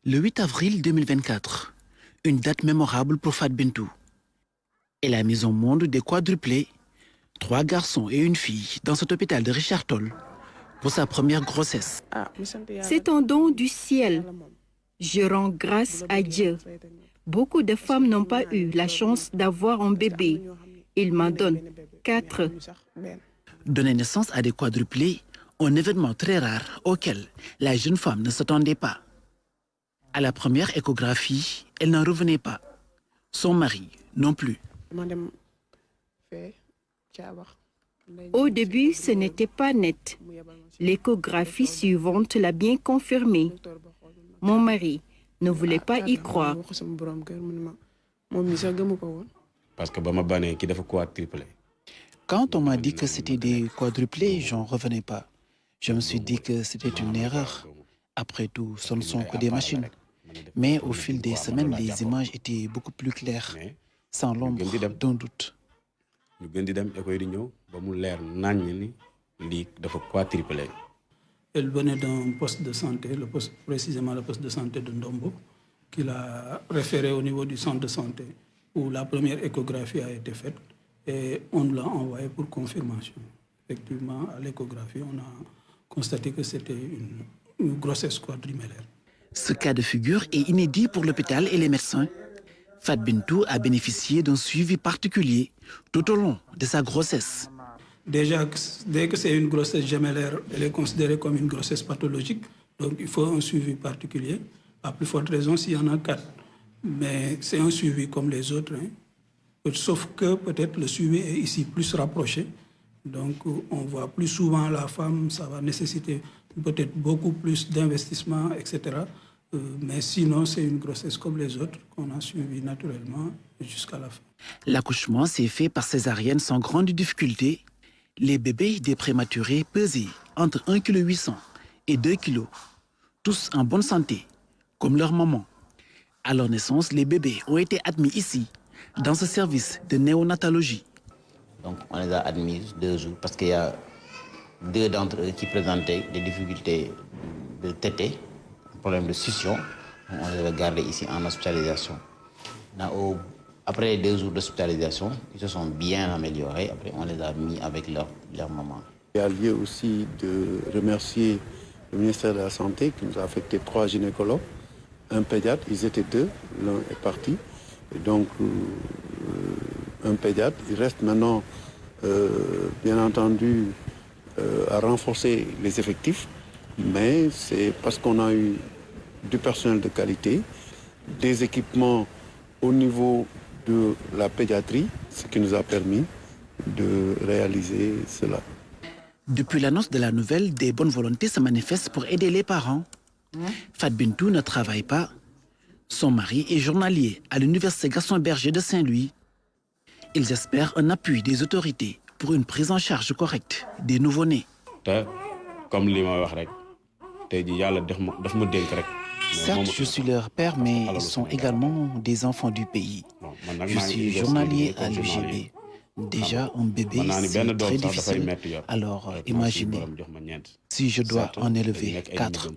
Le 8 avril 2024, une date mémorable pour Fat Bintou. Elle a mis au monde des quadruplés, 3 garçons et une fille dans cet hôpital de Richard Toll pour sa première grossesse. C'est un don du ciel. Je rends grâce à Dieu. Beaucoup de femmes n'ont pas eu la chance d'avoir un bébé. Il m'en donne 4. Donner naissance à des quadruplés, un événement très rare auquel la jeune femme ne s'attendait pas. À la première échographie, elle n'en revenait pas. Son mari non plus. Au début, ce n'était pas net. L'échographie suivante l'a bien confirmé. Mon mari ne voulait pas y croire. Parce que quand on m'a dit que c'était des quadruplés, j'en revenais pas. Je me suis dit que c'était une erreur. Après tout, ce ne sont que des machines. Mais au fil des semaines, les images étaient beaucoup plus claires, sans l'ombre d'un doute. Elle venait d'un poste de santé, précisément le poste de santé de Ndombo, qu'il a référé au niveau du centre de santé, où la première échographie a été faite et on l'a envoyé pour confirmation. Effectivement, à l'échographie, on a constaté que c'était une grossesse quadrimélaire. Ce cas de figure est inédit pour l'hôpital et les médecins. Fat Bintou a bénéficié d'un suivi particulier tout au long de sa grossesse. Déjà, dès que c'est une grossesse gémellaire, elle est considérée comme une grossesse pathologique. Donc, il faut un suivi particulier. À plus forte raison s'il y en a 4. Mais c'est un suivi comme les autres. Sauf que peut-être le suivi est ici plus rapproché. Donc, on voit plus souvent la femme, ça va nécessiter peut-être beaucoup plus d'investissement, etc. Mais sinon, c'est une grossesse comme les autres qu'on a suivi naturellement jusqu'à la fin. L'accouchement s'est fait par césarienne sans grande difficulté. Les bébés des prématurés pesaient entre 1,8 kg et 2 kg, tous en bonne santé, comme leur maman. À leur naissance, les bébés ont été admis ici, dans ce service de néonatologie. Donc on les a admis 2 jours parce qu'il y a 2 d'entre eux qui présentaient des difficultés de tétée, un problème de succion. On les a gardés ici en hospitalisation. Après 2 jours d'hospitalisation, ils se sont bien améliorés. Après, on les a mis avec leur maman. Il y a lieu aussi de remercier le ministère de la Santé qui nous a affecté 3 gynécologues, un pédiatre, ils étaient 2, l'un est parti. Et donc, un pédiatre, il reste maintenant, bien entendu, à renforcer les effectifs, mais c'est parce qu'on a eu du personnel de qualité, des équipements au niveau de la pédiatrie, ce qui nous a permis de réaliser cela. Depuis l'annonce de la nouvelle, des bonnes volontés se manifestent pour aider les parents. Fat Bintou ne travaille pas. Son mari est journalier à l'université Gaston Berger de Saint-Louis. Ils espèrent un appui des autorités pour une prise en charge correcte des nouveau-nés. Certes, je suis leur père, mais ils sont également des enfants du pays. Je suis journalier à l'UGB. Déjà, un bébé, c'est très difficile. Alors, imaginez, si je dois en élever 4.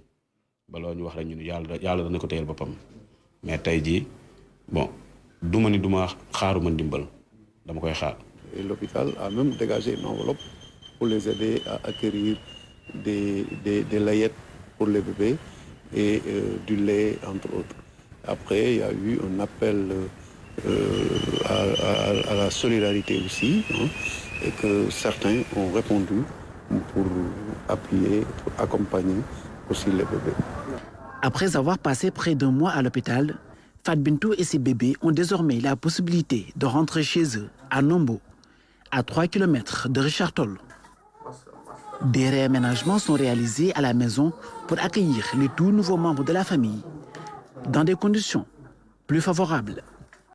Et l'hôpital a même dégagé une enveloppe pour les aider à acquérir des layettes pour les bébés et du lait, entre autres. Après, il y a eu un appel à la solidarité aussi, et que certains ont répondu pour appuyer, pour accompagner aussi les bébés. Après avoir passé près d'1 mois à l'hôpital, Fat Bintou et ses bébés ont désormais la possibilité de rentrer chez eux, à Nombo, à 3 km de Richard Toll. Des réaménagements sont réalisés à la maison pour accueillir les tout nouveaux membres de la famille dans des conditions plus favorables.